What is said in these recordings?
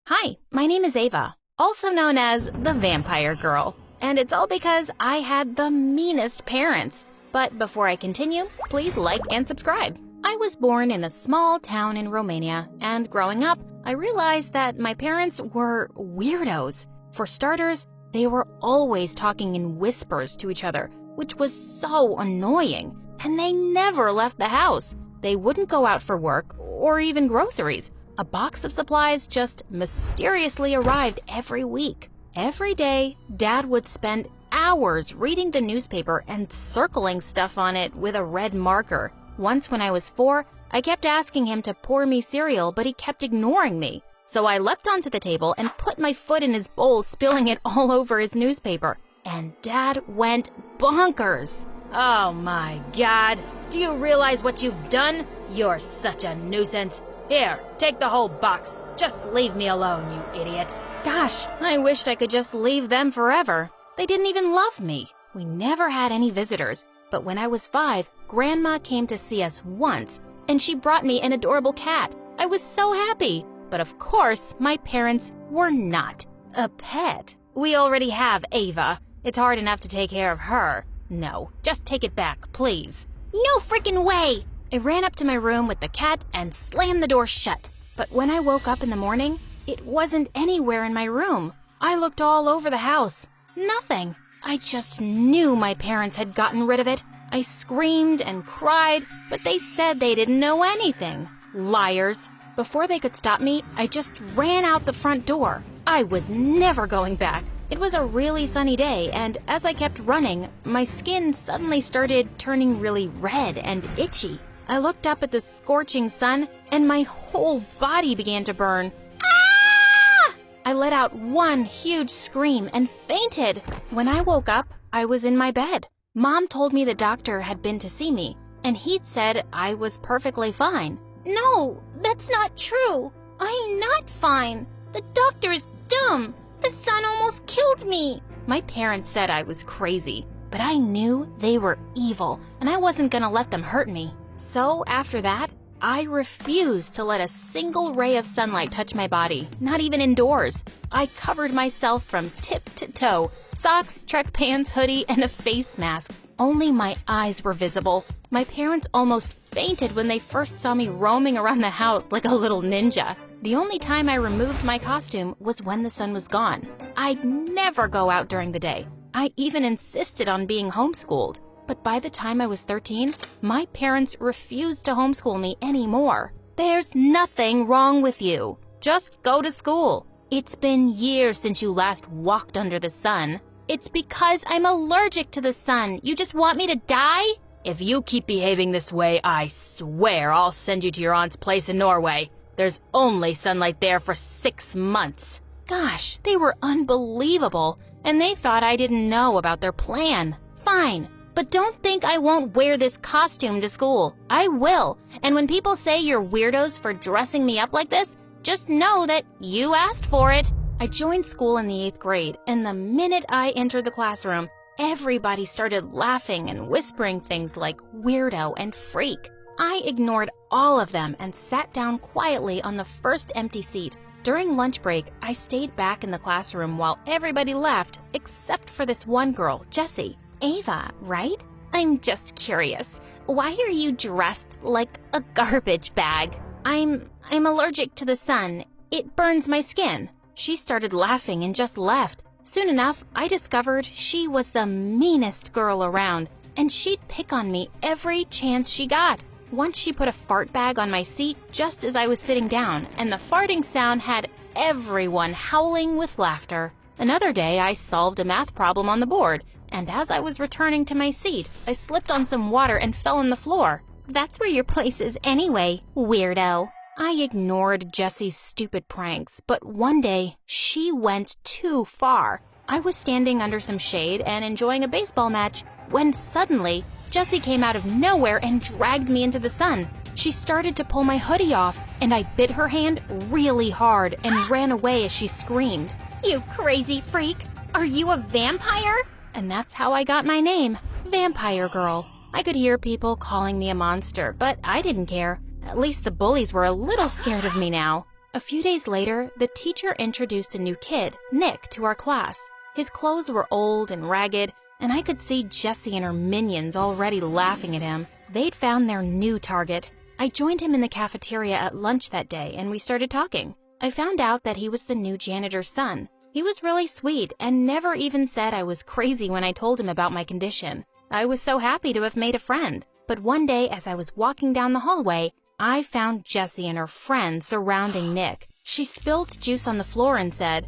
Hi, my name is Ava, also known as the Vampire Girl, and it's all because I had the meanest parents. But before I continue, please like and subscribe. I was born in a small town in Romania, and growing up, I realized that my parents were weirdos. For starters, they were always talking in whispers to each other, which was so annoying, and they never left the house. They wouldn't go out for work or even groceries. A box of supplies just mysteriously arrived every week. Every day, Dad would spend hours reading the newspaper and circling stuff on it with a red marker. Once when I was 4, I kept asking him to pour me cereal, but he kept ignoring me. So I leapt onto the table and put my foot in his bowl, spilling it all over his newspaper. And Dad went bonkers. Oh my God, do you realize what you've done? You're such a nuisance. Here, take the whole box. Just leave me alone, you idiot. Gosh, I wished I could just leave them forever. They didn't even love me. We never had any visitors, but when I was 5, Grandma came to see us once, and she brought me an adorable cat. I was so happy. But of course, my parents were not. A pet? We already have Ava. It's hard enough to take care of her. No, just take it back, please. No freaking way! I ran up to my room with the cat and slammed the door shut. But when I woke up in the morning, it wasn't anywhere in my room. I looked all over the house. Nothing. I just knew my parents had gotten rid of it. I screamed and cried, but they said they didn't know anything. Liars. Before they could stop me, I just ran out the front door. I was never going back. It was a really sunny day, and as I kept running, my skin suddenly started turning really red and itchy. I looked up at the scorching sun, and my whole body began to burn. Ah! I let out one huge scream and fainted. When I woke up, I was in my bed. Mom told me the doctor had been to see me, and he'd said I was perfectly fine. No, that's not true. I'm not fine. The doctor is dumb. The sun almost killed me. My parents said I was crazy, but I knew they were evil, and I wasn't gonna let them hurt me. So after that, I refused to let a single ray of sunlight touch my body, not even indoors. I covered myself from tip to toe, socks, trek pants, hoodie, and a face mask. Only my eyes were visible. My parents almost fainted when they first saw me roaming around the house like a little ninja. The only time I removed my costume was when the sun was gone. I'd never go out during the day. I even insisted on being homeschooled. But by the time I was 13, my parents refused to homeschool me anymore. There's nothing wrong with you. Just go to school. It's been years since you last walked under the sun. It's because I'm allergic to the sun. You just want me to die? If you keep behaving this way, I swear I'll send you to your aunt's place in Norway. There's only sunlight there for 6 months. Gosh, they were unbelievable, and they thought I didn't know about their plan. Fine, but don't think I won't wear this costume to school. I will, and when people say you're weirdos for dressing me up like this, just know that you asked for it. I joined school in the 8th grade, and the minute I entered the classroom, everybody started laughing and whispering things like weirdo and freak. I ignored all of them and sat down quietly on the first empty seat. During lunch break, I stayed back in the classroom while everybody left, except for this one girl, Jessie. Ava, right? I'm just curious. Why are you dressed like a garbage bag? I'm allergic to the sun. It burns my skin. She started laughing and just left. Soon enough, I discovered she was the meanest girl around, and she'd pick on me every chance she got. Once she put a fart bag on my seat just as I was sitting down, and the farting sound had everyone howling with laughter. Another day, I solved a math problem on the board, and as I was returning to my seat, I slipped on some water and fell on the floor. That's where your place is anyway, weirdo. I ignored Jessie's stupid pranks, but one day, she went too far. I was standing under some shade and enjoying a baseball match when suddenly, Jessie came out of nowhere and dragged me into the sun. She started to pull my hoodie off, and I bit her hand really hard and ran away as she screamed. You crazy freak! Are you a vampire? And that's how I got my name, Vampire Girl. I could hear people calling me a monster, but I didn't care. At least the bullies were a little scared of me now. A few days later, the teacher introduced a new kid, Nick, to our class. His clothes were old and ragged, and I could see Jessie and her minions already laughing at him. They'd found their new target. I joined him in the cafeteria at lunch that day, and we started talking. I found out that he was the new janitor's son. He was really sweet and never even said I was crazy when I told him about my condition. I was so happy to have made a friend. But one day, as I was walking down the hallway, I found Jessie and her friend surrounding Nick. She spilled juice on the floor and said,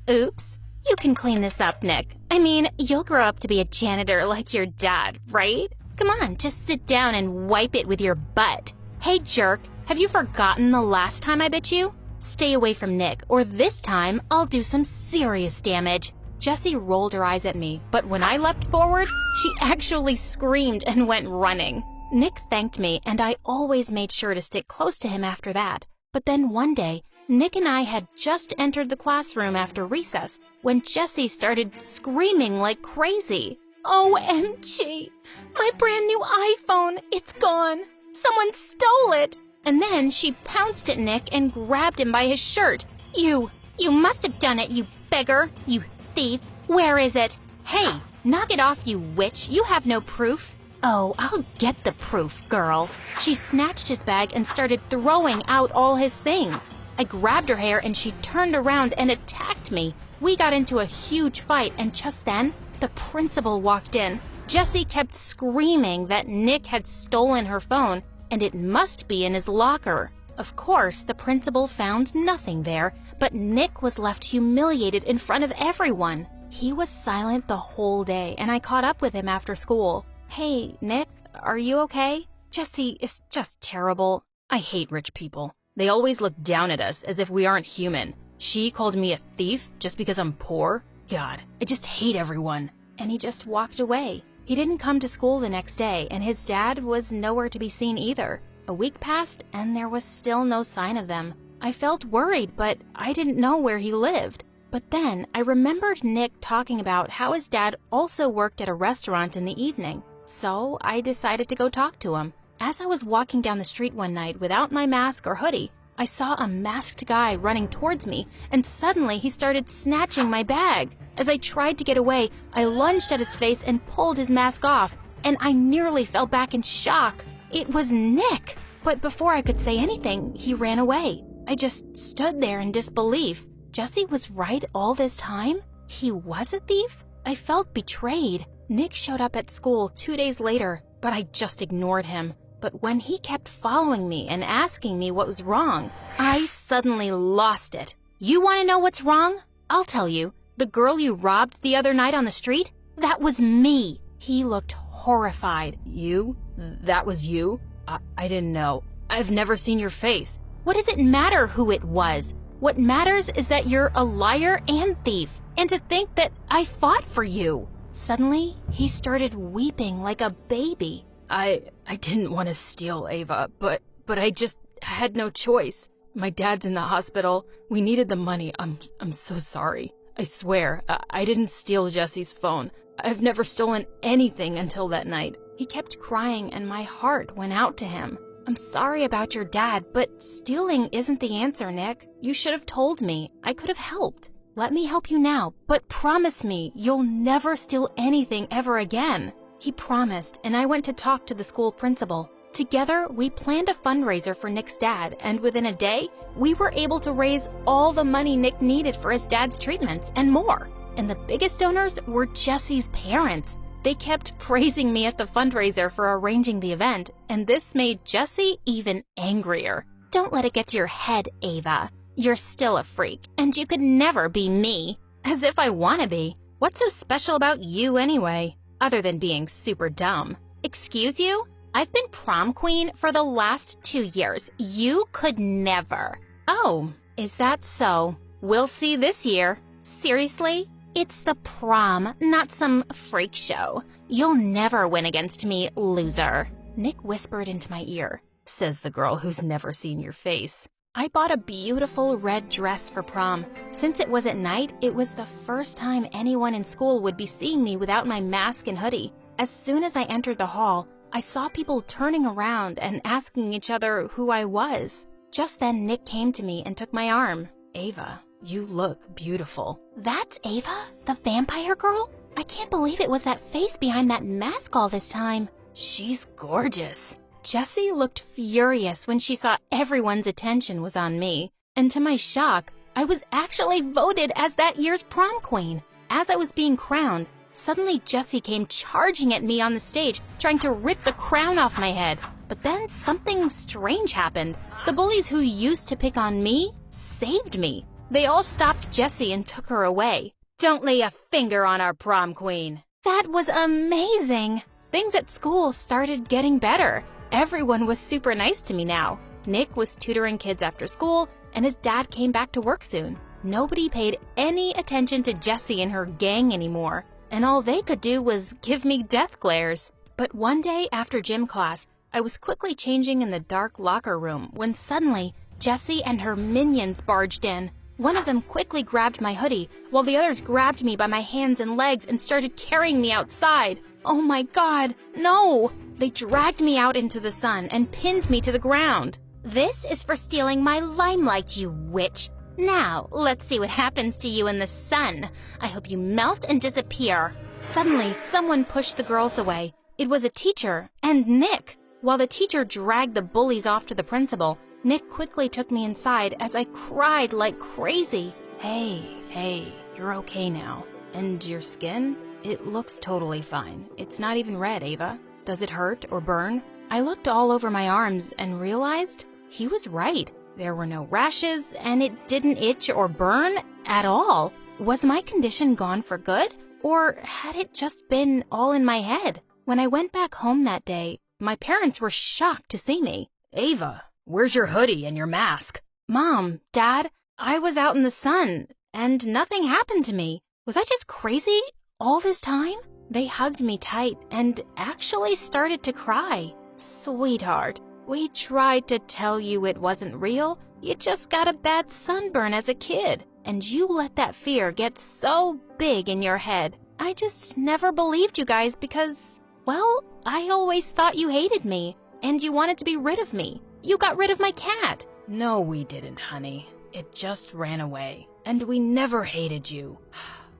"Oops. You can clean this up, Nick. I mean, you'll grow up to be a janitor like your dad, right? Come on, just sit down and wipe it with your butt. Hey, jerk, have you forgotten the last time I bit you? Stay away from Nick, or this time I'll do some serious damage." Jessie rolled her eyes at me, but when I leapt forward, she actually screamed and went running. Nick thanked me, and I always made sure to stick close to him after that. But then one day, Nick and I had just entered the classroom after recess when Jessie started screaming like crazy. "OMG! My brand new iPhone! It's gone! Someone stole it!" And then she pounced at Nick and grabbed him by his shirt. You must have done it, you beggar! You thief! Where is it? Hey, knock it off, you witch! You have no proof!" "Oh, I'll get the proof, girl." She snatched his bag and started throwing out all his things. I grabbed her hair and she turned around and attacked me. We got into a huge fight, and just then, the principal walked in. Jessie kept screaming that Nick had stolen her phone and it must be in his locker. Of course, the principal found nothing there, but Nick was left humiliated in front of everyone. He was silent the whole day, and I caught up with him after school. "Hey, Nick, are you okay? Jessie is just terrible. I hate rich people. They always look down at us as if we aren't human. She called me a thief just because I'm poor. God, I just hate everyone." And he just walked away. He didn't come to school the next day, and his dad was nowhere to be seen either. A week passed, and there was still no sign of them. I felt worried, but I didn't know where he lived. But then I remembered Nick talking about how his dad also worked at a restaurant in the evening. So I decided to go talk to him. As I was walking down the street one night without my mask or hoodie, I saw a masked guy running towards me, and suddenly he started snatching my bag. As I tried to get away, I lunged at his face and pulled his mask off, and I nearly fell back in shock. It was Nick! But before I could say anything, he ran away. I just stood there in disbelief. Jessie was right all this time? He was a thief? I felt betrayed. Nick showed up at school 2 days later, but I just ignored him. But when he kept following me and asking me what was wrong, I suddenly lost it. "You want to know what's wrong? I'll tell you. The girl you robbed the other night on the street? That was me." He looked horrified. "You? That was you? I didn't know. I've never seen your face." "What does it matter who it was? What matters is that you're a liar and thief, and to think that I fought for you." Suddenly, he started weeping like a baby. I didn't want to steal, Ava, but I just had no choice. My dad's in the hospital. We needed the money. I'm so sorry. I swear, I didn't steal Jessie's phone. I've never stolen anything until that night." He kept crying, and my heart went out to him. "I'm sorry about your dad, but stealing isn't the answer, Nick. You should have told me. I could have helped. Let me help you now, but promise me you'll never steal anything ever again." He promised, and I went to talk to the school principal. Together, we planned a fundraiser for Nick's dad, and within a day, we were able to raise all the money Nick needed for his dad's treatments and more. And the biggest donors were Jessie's parents. They kept praising me at the fundraiser for arranging the event, and this made Jessie even angrier. "Don't let it get to your head, Ava. You're still a freak, and you could never be me." As if I want to be. What's so special about you anyway? Other than being super dumb. "Excuse you? I've been prom queen for the last 2 years. You could never." "Oh, is that so? We'll see this year." "Seriously? It's the prom, not some freak show. You'll never win against me, loser." Nick whispered into my ear. Says the girl who's never seen your face. I bought a beautiful red dress for prom. Since it was at night, it was the first time anyone in school would be seeing me without my mask and hoodie. As soon as I entered the hall, I saw people turning around and asking each other who I was. Just then, Nick came to me and took my arm. "Ava, you look beautiful." That's Ava, the vampire girl? I can't believe it was that face behind that mask all this time. "She's gorgeous." Jessie looked furious when she saw everyone's attention was on me. And to my shock, I was actually voted as that year's prom queen. As I was being crowned, suddenly Jessie came charging at me on the stage, trying to rip the crown off my head. But then something strange happened. The bullies who used to pick on me saved me. They all stopped Jessie and took her away. Don't lay a finger on our prom queen. That was amazing. Things at school started getting better. Everyone was super nice to me now. Nick was tutoring kids after school, and his dad came back to work soon. Nobody paid any attention to Jessie and her gang anymore, and all they could do was give me death glares. But one day after gym class, I was quickly changing in the dark locker room when suddenly Jessie and her minions barged in. One of them quickly grabbed my hoodie, while the others grabbed me by my hands and legs and started carrying me outside. Oh my God, no! They dragged me out into the sun and pinned me to the ground. This is for stealing my limelight, you witch. Now, let's see what happens to you in the sun. I hope you melt and disappear. Suddenly, someone pushed the girls away. It was a teacher, and Nick. While the teacher dragged the bullies off to the principal, Nick quickly took me inside as I cried like crazy. Hey, you're okay now. And your skin? It looks totally fine. It's not even red, Ava. Does it hurt or burn? I looked all over my arms and realized he was right. There were no rashes, and it didn't itch or burn at all. Was my condition gone for good? Or had it just been all in my head? When I went back home that day, my parents were shocked to see me. Ava, where's your hoodie and your mask? Mom, Dad, I was out in the sun, and nothing happened to me. Was I just crazy all this time? They hugged me tight and actually started to cry. Sweetheart, we tried to tell you it wasn't real. You just got a bad sunburn as a kid, and you let that fear get so big in your head. I just never believed you guys because, well, I always thought you hated me, and you wanted to be rid of me. You got rid of my cat. No, we didn't, honey. It just ran away, and we never hated you.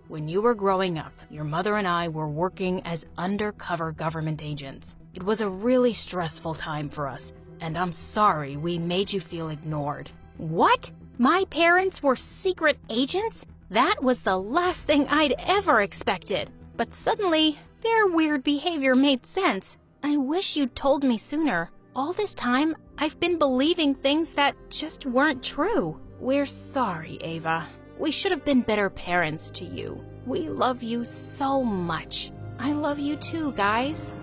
When you were growing up, your mother and I were working as undercover government agents. It was a really stressful time for us, and I'm sorry we made you feel ignored. What? My parents were secret agents? That was the last thing I'd ever expected. But suddenly, their weird behavior made sense. I wish you'd told me sooner. All this time, I've been believing things that just weren't true. We're sorry, Ava. We should have been better parents to you. We love you so much. I love you too, guys.